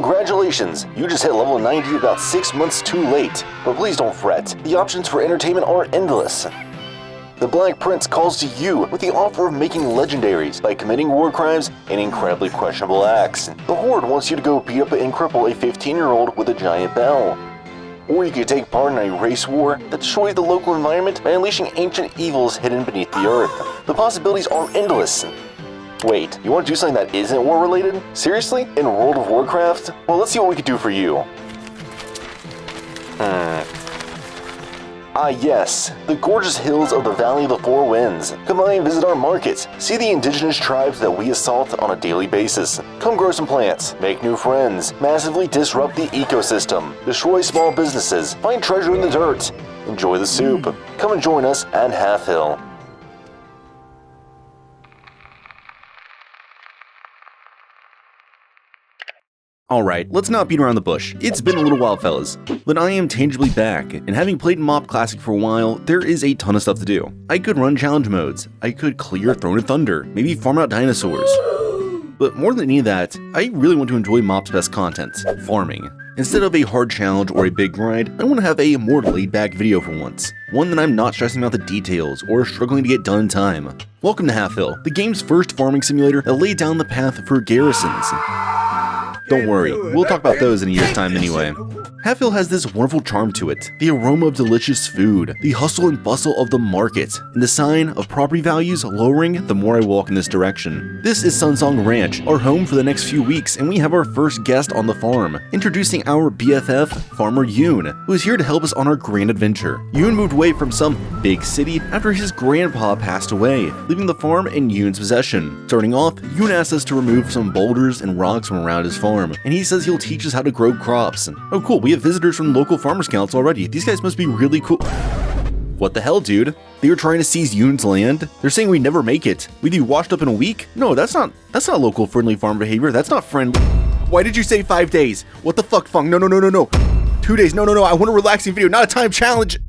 Congratulations! You just hit level 90 about 6 months too late. But please don't fret, the options for entertainment are endless. The Black Prince calls to you with the offer of making legendaries by committing war crimes and incredibly questionable acts. The Horde wants you to go beat up and cripple a 15-year-old with a giant bell. Or you could take part in a race war that destroys the local environment by unleashing ancient evils hidden beneath the earth. The possibilities are endless. Wait, you want to do something that isn't war-related? Seriously? In World of Warcraft? Well, let's see what we can do for you. Ah yes, the gorgeous hills of the Valley of the Four Winds. Come by and visit our markets. See the indigenous tribes that we assault on a daily basis. Come grow some plants, make new friends, massively disrupt the ecosystem, destroy small businesses, find treasure in the dirt. Enjoy the soup. Come and join us at Halfhill. Alright, let's not beat around the bush. It's been a little while, fellas, but I am tangibly back, and having played MoP Classic for a while, there is a ton of stuff to do. I could run challenge modes, I could clear Throne of Thunder, maybe farm out dinosaurs. But more than any of that, I really want to enjoy MoP's best content, farming. Instead of a hard challenge or a big grind, I want to have a more laid-back video for once. One that I'm not stressing out the details or struggling to get done in time. Welcome to Halfhill, the game's first farming simulator that laid down the path for garrisons. Don't worry, we'll talk about those in a year's time anyway. Halfhill has this wonderful charm to it, the aroma of delicious food, the hustle and bustle of the market, and the sign of property values lowering the more I walk in this direction. This is Sunsong Ranch, our home for the next few weeks, and we have our first guest on the farm, introducing our BFF, Farmer Yoon, who is here to help us on our grand adventure. Yoon moved away from some big city after his grandpa passed away, leaving the farm in Yoon's possession. Starting off, Yoon asked us to remove some boulders and rocks from around his farm, and he says he'll teach us how to grow crops. Oh cool, we have visitors from local farmers council already. These guys must be really cool. What the hell, dude? They were trying to seize Yoon's land? They're saying we'd never make it. We'd be washed up in a week? No, that's not local friendly farm behavior. That's not friendly. Why did you say 5 days? What the fuck, Fung? No. 2 days. No. I want a relaxing video, not a time challenge.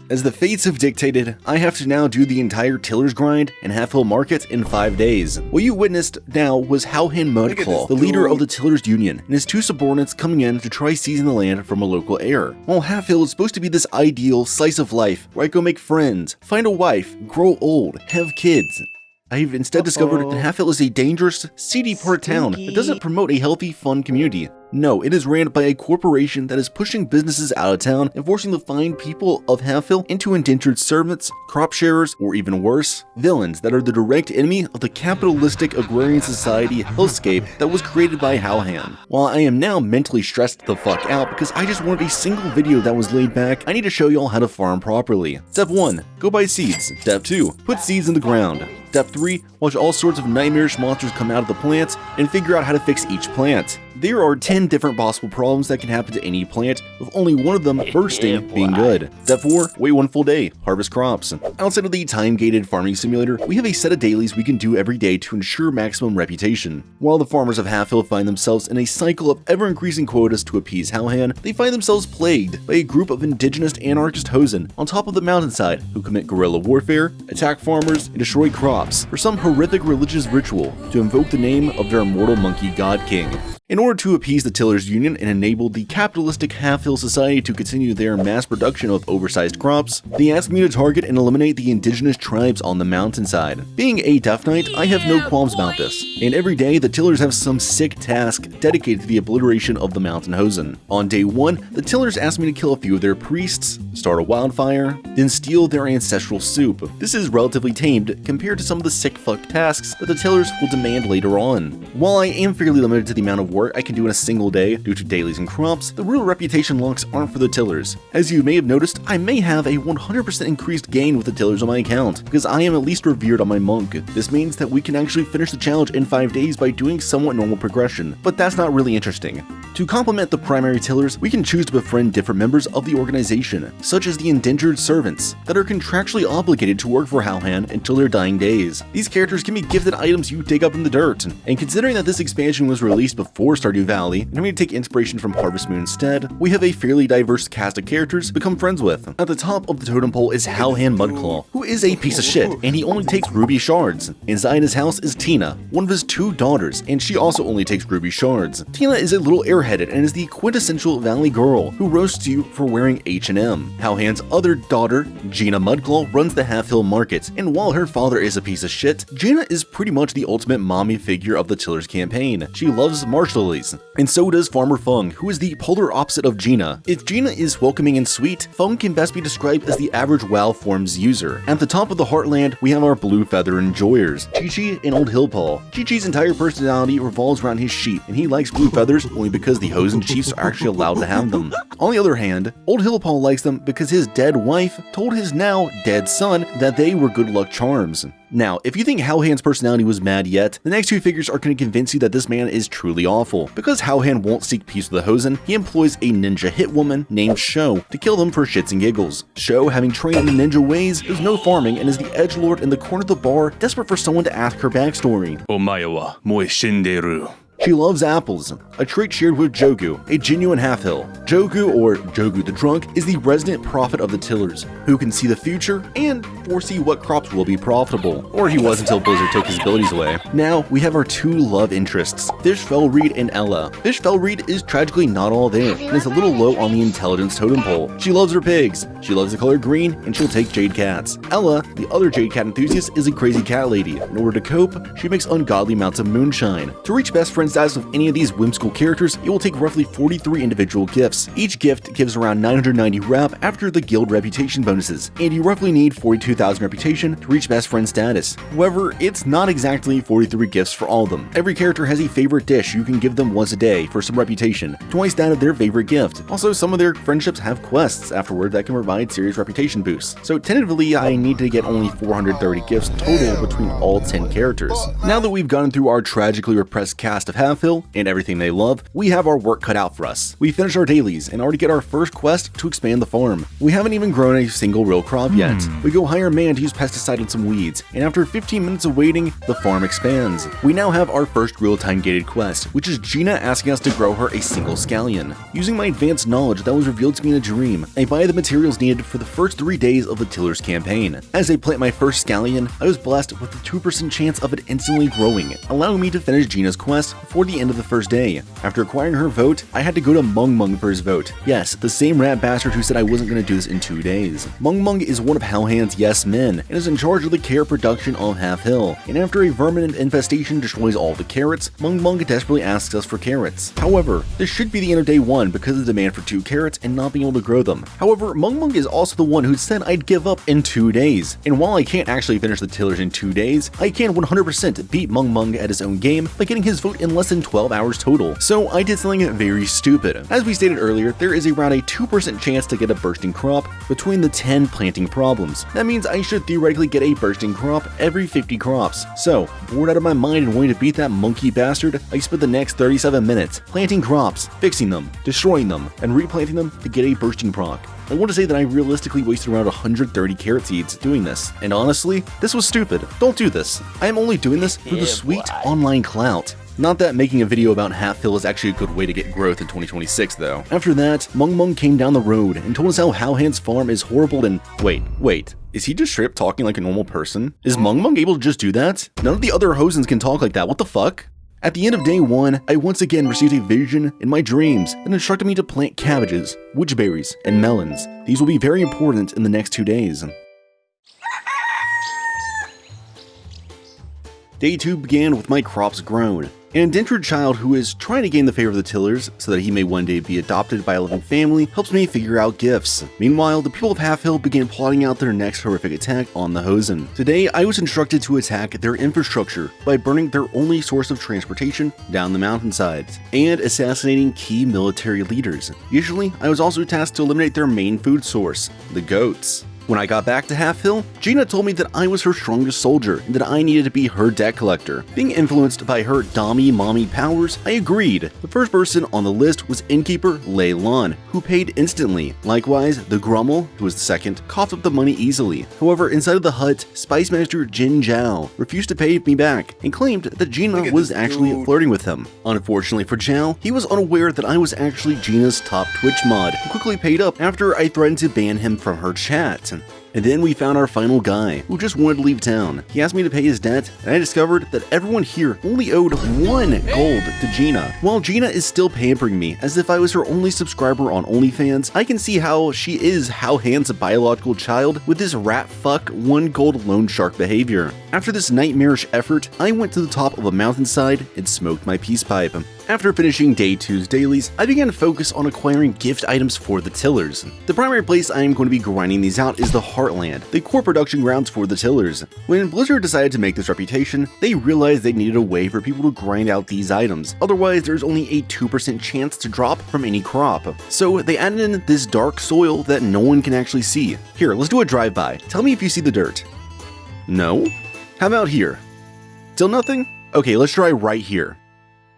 As the fates have dictated, I have to now do the entire Tiller's grind and Halfhill Market in 5 days. What you witnessed now was Haohan Mudclaw, the leader of the Tillers Union, and his 2 subordinates coming in to try seizing the land from a local heir. While Halfhill is supposed to be this ideal slice of life where I go make friends, find a wife, grow old, have kids, I've instead discovered that Halfhill is a dangerous, seedy part of town that doesn't promote a healthy, fun community. No, it is ran by a corporation that is pushing businesses out of town and forcing the fine people of Halfhill into indentured servants, crop sharers, or even worse, villains that are the direct enemy of the capitalistic agrarian society hellscape that was created by Haohan. While I am now mentally stressed the fuck out because I just wanted a single video that was laid back, I need to show y'all how to farm properly. Step 1. Go buy seeds. Step 2. Put seeds in the ground. Step 3. Watch all sorts of nightmarish monsters come out of the plants and figure out how to fix each plant. There are 10 different possible problems that can happen to any plant, with only one of them bursting being good. Step 4. Wait 1 full day. Harvest crops. Outside of the time-gated farming simulator, we have a set of dailies we can do every day to ensure maximum reputation. While the farmers of Halfhill find themselves in a cycle of ever-increasing quotas to appease Haohan, they find themselves plagued by a group of indigenous anarchist hosen on top of the mountainside who commit guerrilla warfare, attack farmers, and destroy crops for some horrific religious ritual to invoke the name of their immortal monkey god king. In order to appease the Tillers Union and enable the capitalistic Halfhill society to continue their mass production of oversized crops, they asked me to target and eliminate the indigenous tribes on the mountainside. Being a Death Knight, I have no qualms about this, and every day the Tillers have some sick task dedicated to the obliteration of the mountain hosen. On day 1, the Tillers asked me to kill a few of their priests, start a wildfire, then steal their ancestral soup. This is relatively tamed compared to some of the sick fuck tasks that the Tillers will demand later on. While I am fairly limited to the amount of work I can do in a single day due to dailies and crops, the real reputation locks aren't for the Tillers. As you may have noticed, I may have a 100% increased gain with the Tillers on my account, because I am at least revered on my monk. This means that we can actually finish the challenge in 5 days by doing somewhat normal progression, but that's not really interesting. To complement the primary Tillers, we can choose to befriend different members of the organization, such as the indentured servants, that are contractually obligated to work for Haohan until their dying days. These characters can be gifted items you dig up in the dirt, and considering that this expansion was released before Stardew Valley, and having to take inspiration from Harvest Moon instead, we have a fairly diverse cast of characters to become friends with. At the top of the totem pole is Haohan Mudclaw, who is a piece of shit, and he only takes ruby shards. Inside his house is Tina, one of his 2 daughters, and she also only takes ruby shards. Tina is a little airheaded and is the quintessential Valley girl who roasts you for wearing H&M. Haohan's other daughter, Gina Mudclaw, runs the Halfhill market, and while her father is a piece of shit, Gina is pretty much the ultimate mommy figure of the Tillers campaign. She loves marsh lilies, and so does Farmer Fung, who is the polar opposite of Gina. If Gina is welcoming and sweet, Fung can best be described as the average WoW Forms user. At the top of the Heartland, we have our blue feather enjoyers, Chi-Chi and Old Hillpaw. Chi-Chi's entire personality revolves around his sheep, and he likes blue feathers only because the Hosen chiefs are actually allowed to have them. On the other hand, Old Hillpaw likes them because his dead wife told his now dead son that they were good luck charms. Now, if you think Haohan's personality was mad yet, the next 2 figures are going to convince you that this man is truly awful. Because Haohan won't seek peace with the Hosen, he employs a ninja hitwoman named Sho to kill them for shits and giggles. Sho, having trained in the ninja ways, does no farming and is the edgelord in the corner of the bar, desperate for someone to ask her backstory. Omae wa moe shinderu. She loves apples, a trait shared with Jogu, a genuine Halfhill. Jogu, or Jogu the Drunk, is the resident prophet of the Tillers, who can see the future and foresee what crops will be profitable. Or he was until Blizzard took his abilities away. Now, we have our 2 love interests, Fish Felreed and Ella. Fish Felreed is tragically not all there, and is a little low on the intelligence totem pole. She loves her pigs, she loves the color green, and she'll take jade cats. Ella, the other jade cat enthusiast, is a crazy cat lady. In order to cope, she makes ungodly amounts of moonshine. To reach best friend status with any of these whimsical characters, it will take roughly 43 individual gifts. Each gift gives around 990 rep after the guild reputation bonuses, and you roughly need 42,000 reputation to reach best friend status. However, it's not exactly 43 gifts for all of them. Every character has a favorite dish you can give them once a day for some reputation, twice that of their favorite gift. Also, some of their friendships have quests afterward that can provide serious reputation boosts. So tentatively, I need to get only 430 gifts total between all 10 characters. Now that we've gone through our tragically repressed cast of Halfhill and everything they love, we have our work cut out for us. We finished our dailies and already get our first quest to expand the farm. We haven't even grown a single real crop yet. We go hire a man to use pesticide on some weeds, and after 15 minutes of waiting, the farm expands. We now have our first real-time gated quest, which is Gina asking us to grow her a single scallion. Using my advanced knowledge that was revealed to me in a dream, I buy the materials needed for the first 3 days of the Tillers campaign. As I plant my first scallion, I was blessed with a 2% chance of it instantly growing, allowing me to finish Gina's quest before the end of the first day. After acquiring her vote, I had to go to Mung Mung for his vote. Yes, the same rat bastard who said I wasn't going to do this in 2 days. Mung Mung is one of Haohan's yes men, and is in charge of the carrot production of Halfhill. And after a vermin infestation destroys all the carrots, Mung Mung desperately asks us for carrots. However, this should be the end of day 1 because of the demand for 2 carrots and not being able to grow them. However, Mung Mung is also the one who said I'd give up in 2 days. And while I can't actually finish the Tillers in 2 days, I can 100% beat Mung Mung at his own game by getting his vote in less than 12 hours total. So I did something very stupid. As we stated earlier, there is around a 2% chance to get a bursting crop between the 10 planting problems. That means I should theoretically get a bursting crop every 50 crops. So, bored out of my mind and wanting to beat that monkey bastard, I spent the next 37 minutes planting crops, fixing them, destroying them, and replanting them to get a bursting proc. I want to say that I realistically wasted around 130 carrot seeds doing this, and honestly, this was stupid. Don't do this. I am only doing this for the sweet online clout. Not that making a video about Halfhill is actually a good way to get growth in 2026 though. After that, Mung Mung came down the road and told us how Haohan's farm is horrible and wait. Is he just straight up talking like a normal person? Is Mung Mung able to just do that? None of the other Hosens can talk like that, what the fuck? At the end of day 1, I once again received a vision in my dreams that instructed me to plant cabbages, witchberries, and melons. These will be very important in the next 2 days. Day 2 began with my crops grown. An indentured child who is trying to gain the favor of the Tillers so that he may one day be adopted by a loving family helps me figure out gifts. Meanwhile, the people of Halfhill began plotting out their next horrific attack on the Hosen. Today, I was instructed to attack their infrastructure by burning their only source of transportation down the mountainsides, and assassinating key military leaders. Usually, I was also tasked to eliminate their main food source, the goats. When I got back to Halfhill, Gina told me that I was her strongest soldier and that I needed to be her debt collector. Being influenced by her dommy mommy powers, I agreed. The first person on the list was innkeeper Lei Lan, who paid instantly. Likewise, the Grummel, who was the second, coughed up the money easily. However, inside of the hut, Spice Master Jin Zhao refused to pay me back and claimed that Gina was actually flirting with him. Unfortunately for Zhao, he was unaware that I was actually Gina's top Twitch mod and quickly paid up after I threatened to ban him from her chat. And then we found our final guy, who just wanted to leave town. He asked me to pay his debt, and I discovered that everyone here only owed 1 gold to Gina. While Gina is still pampering me as if I was her only subscriber on OnlyFans, I can see how she is Haohan's biological child with this rat fuck 1 gold loan shark behavior. After this nightmarish effort, I went to the top of a mountainside and smoked my peace pipe. After finishing day 2's dailies, I began to focus on acquiring gift items for the tillers. The primary place I am going to be grinding these out is the Heartland, the core production grounds for the tillers. When Blizzard decided to make this reputation, they realized they needed a way for people to grind out these items, otherwise there's only a 2% chance to drop from any crop. So they added in this dark soil that no one can actually see. Here, let's do a drive-by. Tell me if you see the dirt. No? How about here? Still nothing? Okay, let's try right here.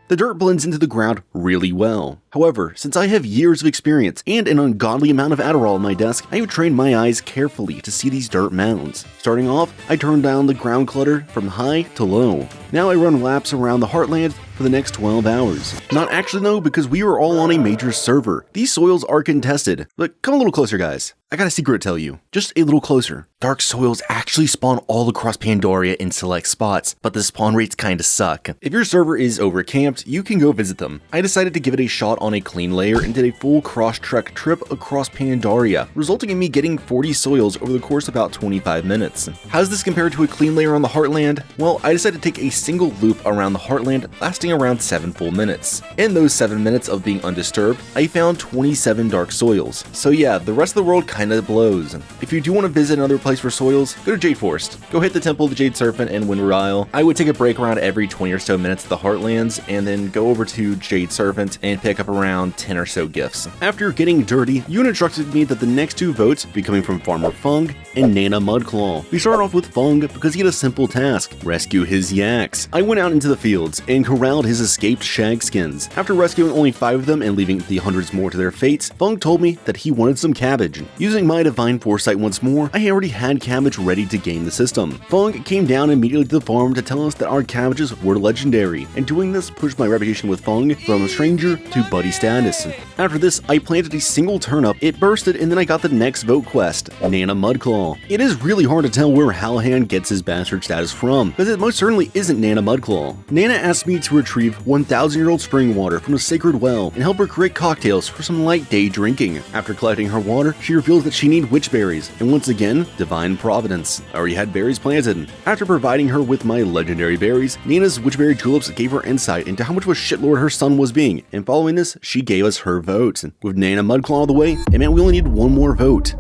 The dirt blends into the ground really well. However, since I have years of experience and an ungodly amount of Adderall on my desk, I have trained my eyes carefully to see these dirt mounds. Starting off, I turned down the ground clutter from high to low. Now I run laps around the Heartland for the next 12 hours. Not actually though, because we are all on a major server. These soils are contested, but come a little closer guys. I got a secret to tell you. Just a little closer. Dark soils actually spawn all across Pandaria in select spots, but the spawn rates kinda suck. If your server is overcamped, you can go visit them. I decided to give it a shot on a clean layer and did a full cross-trek trip across Pandaria, resulting in me getting 40 soils over the course of about 25 minutes. How does this compare to a clean layer on the Heartland? Well, I decided to take a single loop around the Heartland, lasting around 7 full minutes. In those 7 minutes of being undisturbed, I found 27 dark soils. So yeah, the rest of the world kinda blows. If you do want to visit another place for soils, go to Jade Forest. Go hit the Temple of the Jade Serpent and Windward Isle. I would take a break around every 20 or so minutes at the Heartlands, and then go over to Jade Serpent and pick up around 10 or so gifts. After getting dirty, Yoon instructed me that the next 2 votes be coming from Farmer Fung and Nana Mudclaw. We started off with Fung because he had a simple task: rescue his yaks. I went out into the fields and corralled his escaped shagskins. After rescuing only 5 of them and leaving the hundreds more to their fates, Fung told me that he wanted some cabbage. Using my divine foresight once more, I already had cabbage ready to game the system. Fung came down immediately to the farm to tell us that our cabbages were legendary, and doing this pushed my reputation with Fung from a stranger to buddy status. After this, I planted a single turnip, it bursted, and then I got the next vote quest, Nana Mudclaw. It is really hard to tell where Haohan gets his bastard status from, because it most certainly isn't Nana Mudclaw. Nana asked me to retrieve 1,000-year-old spring water from a sacred well and help her create cocktails for some light day drinking. After collecting her water, she reveals that she needs witch berries, and once again, divine providence. I already had berries planted. After providing her with my legendary berries, Nana's witchberry tulips gave her insight into how much of a shitlord her son was being, and following this, she gave us her vote. With Nana Mudclaw the way, it meant we only needed 1 more vote.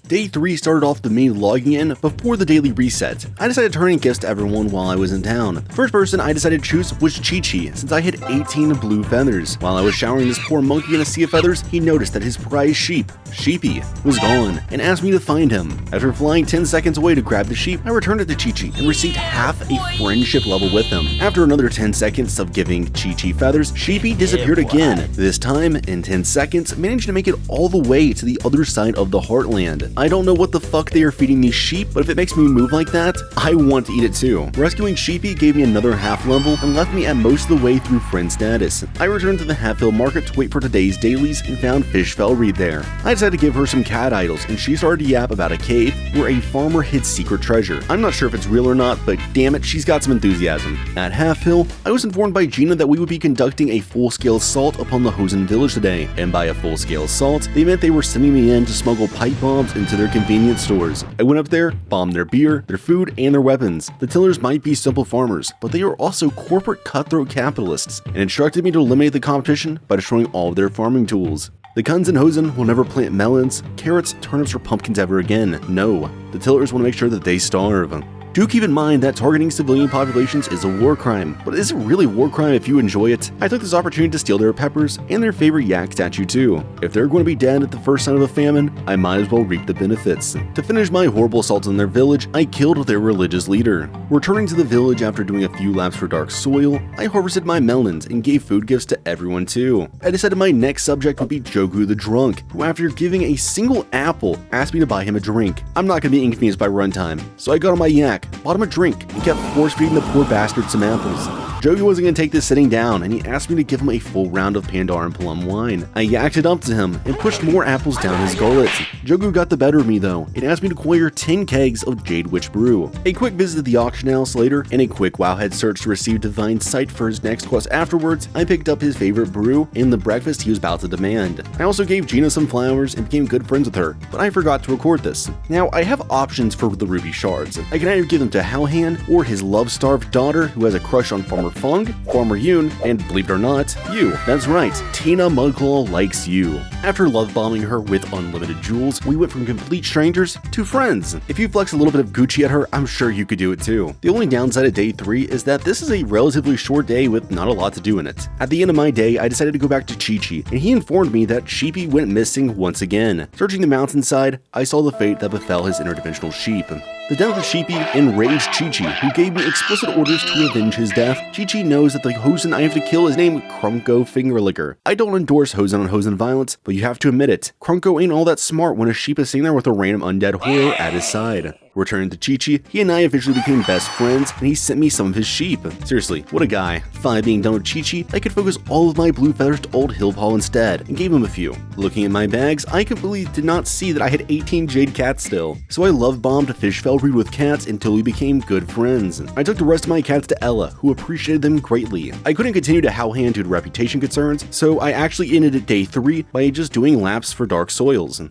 Day 3 started off the main logging in before the daily reset. I decided to turn in gifts to everyone while I was in town. The first person I decided to choose was Chi-Chi, since I had 18 blue feathers. While I was showering this poor monkey in a sea of feathers, he noticed that his prized sheep, Sheepy, was gone, and asked me to find him. After flying 10 seconds away to grab the sheep, I returned it to Chi-Chi and received half a friendship level with him. After another 10 seconds of giving Chi-Chi feathers, Sheepy disappeared again. This time, in 10 seconds, managed to make it all the way to the other side of the Heartland. I don't know what the fuck they are feeding these sheep, but if it makes me move like that, I want to eat it too. Rescuing Sheepy gave me another half level and left me at most of the way through friend status. I returned to the Halfhill market to wait for today's dailies and found Fishfell Reed there. I decided to give her some cat idols, and she started to yap about a cave where a farmer hid secret treasure. I'm not sure if it's real or not, but damn it, she's got some enthusiasm. At Halfhill, I was informed by Gina that we would be conducting a full-scale assault upon the Hosen village today, and by a full-scale assault, they meant they were sending me in to smuggle pipe bombs into their convenience stores. I went up there, bombed their beer, their food, and their weapons. The tillers might be simple farmers, but they are also corporate cutthroat capitalists, and instructed me to eliminate the competition by destroying all of their farming tools. The Kuns and Hosen will never plant melons, carrots, turnips, or pumpkins ever again. No, the tillers want to make sure that they starve. Do keep in mind that targeting civilian populations is a war crime, but is it really a war crime if you enjoy it? I took this opportunity to steal their peppers and their favorite yak statue too. If they're going to be dead at the first sign of a famine, I might as well reap the benefits. To finish my horrible assault on their village, I killed their religious leader. Returning to the village after doing a few laps for dark soil, I harvested my melons and gave food gifts to everyone too. I decided my next subject would be Jogu the Drunk, who after giving a single apple, asked me to buy him a drink. I'm not going to be inconvenienced by runtime, so I got on my yak, bought him a drink, and kept force-feeding the poor bastard some apples. Jogu wasn't going to take this sitting down, and he asked me to give him a full round of Pandar and Plum wine. I yacked it up to him and pushed more apples down his gullet. Jogu got the better of me though, and asked me to acquire 10 kegs of Jade Witch Brew. A quick visit to the auction house later, and a quick Wowhead search to receive Divine Sight for his next quest afterwards, I picked up his favorite brew and the breakfast he was about to demand. I also gave Gina some flowers and became good friends with her, but I forgot to record this. Now, I have options for the ruby shards. I can either give them to Haohan or his love-starved daughter who has a crush on Farmer Fung, Farmer Yoon, and believe it or not, you. That's right, Tina Mudclaw likes you. After love bombing her with unlimited jewels, we went from complete strangers to friends. If you flex a little bit of Gucci at her, I'm sure you could do it too. The only downside of day 3 is that this is a relatively short day with not a lot to do in it. At the end of my day, I decided to go back to Chi-Chi, and he informed me that Sheepy went missing once again. Searching the mountainside, I saw the fate that befell his interdimensional sheep. The death of Sheepy enraged Chi-Chi, who gave me explicit orders to avenge his death. Chi-Chi knows that the Hosen I have to kill is named Krunko Fingerlicker. I don't endorse Hosen on Hosen violence, but you have to admit it, Krunko ain't all that smart when a sheep is sitting there with a random undead horror at his side. Returning to Chi-Chi, he and I officially became best friends, and he sent me some of his sheep. Seriously, what a guy. Finally being done with Chi-Chi, I could focus all of my blue feathers to old Hillpaw instead, and gave him a few. Looking at my bags, I completely did not see that I had 18 jade cats still, so I love-bombed Fishfeldreed with cats until we became good friends. I took the rest of my cats to Ella, who appreciated them greatly. I couldn't continue to Haohan due to reputation concerns, so I actually ended at day 3 by just doing laps for dark soils.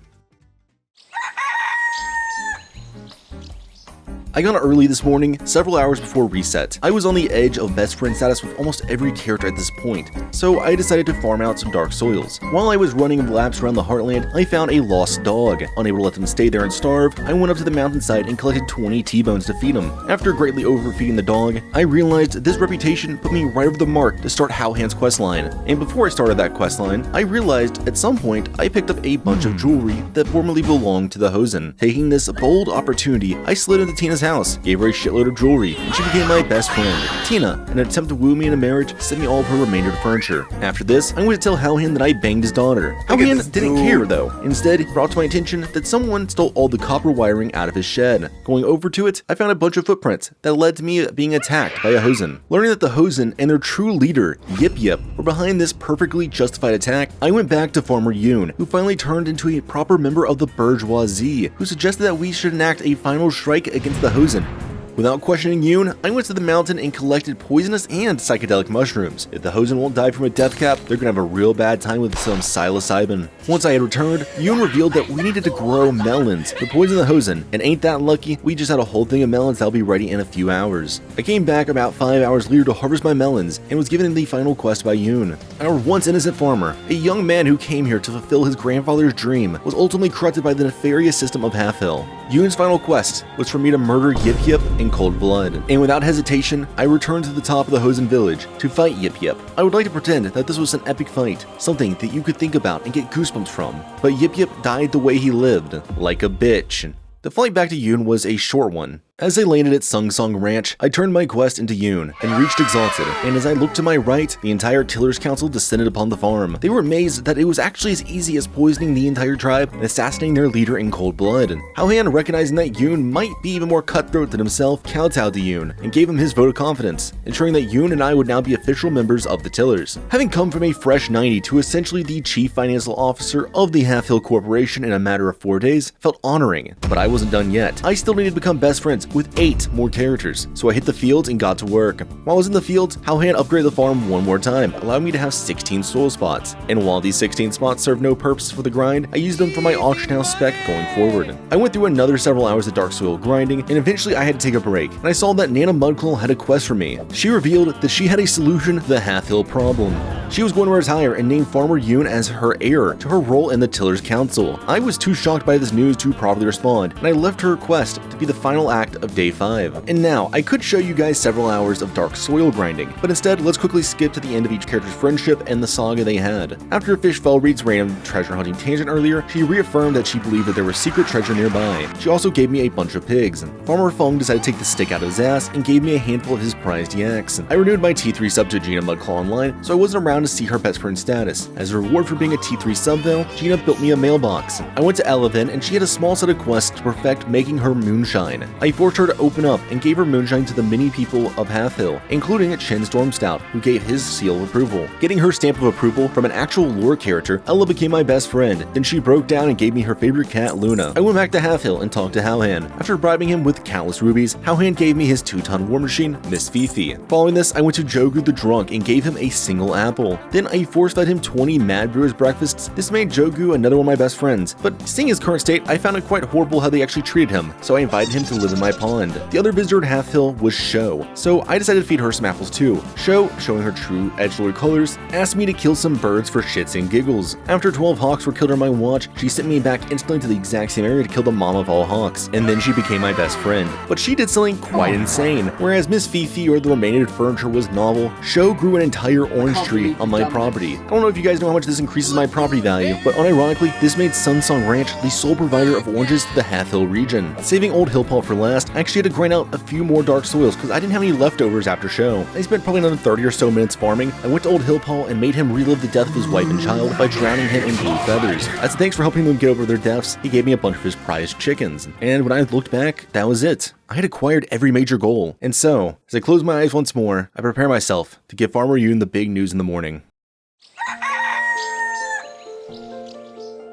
I got up early this morning, several hours before reset. I was on the edge of best friend status with almost every character at this point, so I decided to farm out some dark soils. While I was running laps around the Heartland, I found a lost dog. Unable to let them stay there and starve, I went up to the mountainside and collected 20 T-bones to feed him. After greatly overfeeding the dog, I realized this reputation put me right over the mark to start Haohan's questline. And before I started that questline, I realized at some point I picked up a bunch of jewelry that formerly belonged to the Hosen. Taking this bold opportunity, I slid into Tina's house, gave her a shitload of jewelry, and she became my best friend. Tina, in an attempt to woo me into marriage, sent me all of her remainder furniture. After this, I went to tell Haohan that I banged his daughter. Haohan didn't care though. Instead, he brought to my attention that someone stole all the copper wiring out of his shed. Going over to it, I found a bunch of footprints that led to me being attacked by a Hosen. Learning that the Hosen and their true leader, Yip Yip, were behind this perfectly justified attack, I went back to Farmer Yoon, who finally turned into a proper member of the bourgeoisie, who suggested that we should enact a final strike against the Hosen. Without questioning Yoon, I went to the mountain and collected poisonous and psychedelic mushrooms. If the Hosen won't die from a death cap, they're gonna have a real bad time with some psilocybin. Once I had returned, Yoon revealed that we needed to grow melons to poison the Hosen, and ain't that lucky, we just had a whole thing of melons that'll be ready in a few hours. I came back about 5 hours later to harvest my melons, and was given the final quest by Yoon. Our once innocent farmer, a young man who came here to fulfill his grandfather's dream, was ultimately corrupted by the nefarious system of Halfhill. Yoon's final quest was for me to murder Yip Yip in cold blood, and without hesitation, I returned to the top of the Hosen village to fight Yip Yip. I would like to pretend that this was an epic fight, something that you could think about and get goosebumps from, but Yip Yip died the way he lived, like a bitch. The flight back to Yoon was a short one. As I landed at Sunsong Ranch, I turned my quest into Yoon and reached Exalted, and as I looked to my right, the entire Tillers Council descended upon the farm. They were amazed that it was actually as easy as poisoning the entire tribe and assassinating their leader in cold blood. Haohan, recognizing that Yoon might be even more cutthroat than himself, kowtowed to Yoon and gave him his vote of confidence, ensuring that Yoon and I would now be official members of the Tillers. Having come from a fresh 90 to essentially the chief financial officer of the Halfhill Corporation in a matter of 4 days felt honoring, but I wasn't done yet. I still needed to become best friends with 8 more characters, so I hit the fields and got to work. While I was in the fields, Haohan upgraded the farm one more time, allowing me to have 16 soil spots. And while these 16 spots served no purpose for the grind, I used them for my auction house spec going forward. I went through another several hours of dark soil grinding, and eventually I had to take a break, and I saw that Nana Mudclaw had a quest for me. She revealed that she had a solution to the Halfhill problem. She was going to retire and name Farmer Yoon as her heir to her role in the Tillers Council. I was too shocked by this news to properly respond, and I left her quest to be the final act left of day 5. And now, I could show you guys several hours of dark soil grinding, but instead, let's quickly skip to the end of each character's friendship and the saga they had. After Fish fell Reed's random treasure hunting tangent earlier, she reaffirmed that she believed that there was secret treasure nearby. She also gave me a bunch of pigs. Farmer Fung decided to take the stick out of his ass and gave me a handful of his prized yaks. I renewed my T3 sub to Gina Mudclaw online, so I wasn't around to see her best friend status. As a reward for being a T3 sub though, Gina built me a mailbox. I went to Elevin and she had a small set of quests to perfect making her moonshine. I forced her to open up and gave her moonshine to the many people of Halfhill, including Chen Stormstout, who gave his seal of approval. Getting her stamp of approval from an actual lore character, Ella became my best friend. Then she broke down and gave me her favorite cat, Luna. I went back to Halfhill and talked to Haohan. After bribing him with countless rubies, Haohan gave me his 2-ton war machine, Miss Fifi. Following this, I went to Jogu the Drunk and gave him a single apple. Then I force-fed him 20 Mad Brewers breakfasts. This made Jogu another one of my best friends, but seeing his current state, I found it quite horrible how they actually treated him, so I invited him to live in my pond. The other visitor at Halfhill was Sho, so I decided to feed her some apples too. Sho, showing her true edgelord colors, asked me to kill some birds for shits and giggles. After 12 hawks were killed on my watch, she sent me back instantly to the exact same area to kill the mom of all hawks, and then she became my best friend. But she did something quite insane. Whereas Miss Fifi or the remaining furniture was novel, Sho grew an entire orange tree on my property. I don't know if you guys know how much this increases my property value, but unironically, this made Sunsong Ranch the sole provider of oranges to the Halfhill region. Saving Old Hillpaw for last, I actually had to grind out a few more dark soils because I didn't have any leftovers after Sho. I spent probably another 30 or so minutes farming. I went to Old Hillpaw and made him relive the death of his wife and child by drowning him in blue feathers. As a thanks for helping them get over their deaths, he gave me a bunch of his prized chickens. And when I looked back, that was it. I had acquired every major goal. And so, as I close my eyes once more, I prepare myself to give Farmer Yoon the big news in the morning.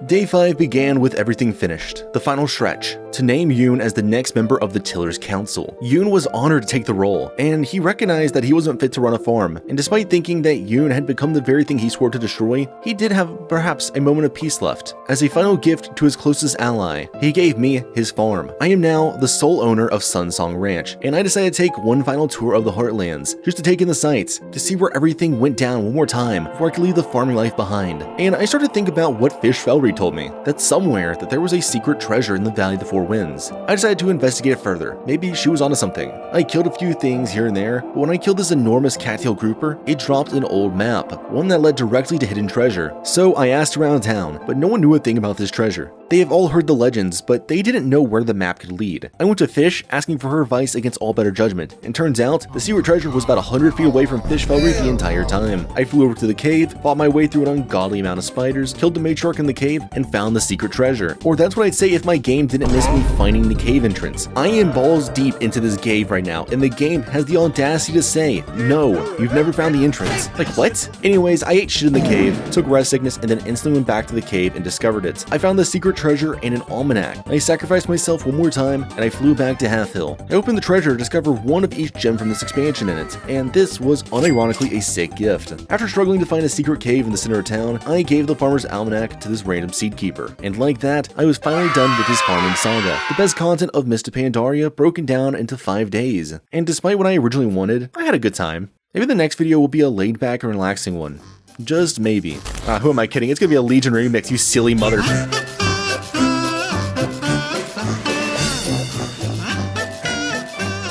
Day 5 began with everything finished, the final stretch, to name Yoon as the next member of the Tillers Council. Yoon was honored to take the role, and he recognized that he wasn't fit to run a farm, and despite thinking that Yoon had become the very thing he swore to destroy, he did have perhaps a moment of peace left. As a final gift to his closest ally, he gave me his farm. I am now the sole owner of Sunsong Ranch, and I decided to take one final tour of the Heartlands, just to take in the sights, to see where everything went down one more time before I could leave the farming life behind. And I started to think about what Fish Felry told me, that somewhere that there was a secret treasure in the Valley of the Four Winds. I decided to investigate it further. Maybe she was onto something. I killed a few things here and there, but when I killed this enormous cattail grouper, it dropped an old map, one that led directly to hidden treasure. So I asked around town, but no one knew a thing about this treasure. They have all heard the legends, but they didn't know where the map could lead. I went to Fish, asking for her advice against all better judgment, and turns out, the secret treasure was about 100 feet away from Fish Felry the entire time. I flew over to the cave, fought my way through an ungodly amount of spiders, killed the matriarch in the cave, and found the secret treasure. Or that's what I'd say if my game didn't miss me finding the cave entrance. I am balls deep into this cave right now, and the game has the audacity to say, no, you've never found the entrance. Like, what? Anyways, I ate shit in the cave, took rest sickness, and then instantly went back to the cave and discovered it. I found the secret treasure and an almanac. I sacrificed myself one more time, and I flew back to Halfhill. I opened the treasure to discover one of each gem from this expansion in it, and this was unironically a sick gift. After struggling to find a secret cave in the center of town, I gave the farmer's almanac to this random seed keeper. And like that, I was finally done with this farming saga. The best content of Mr. Pandaria broken down into 5 days. And despite what I originally wanted, I had a good time. Maybe the next video will be a laid back and relaxing one. Just maybe. Who am I kidding? It's gonna be a Legion remix, you silly mother.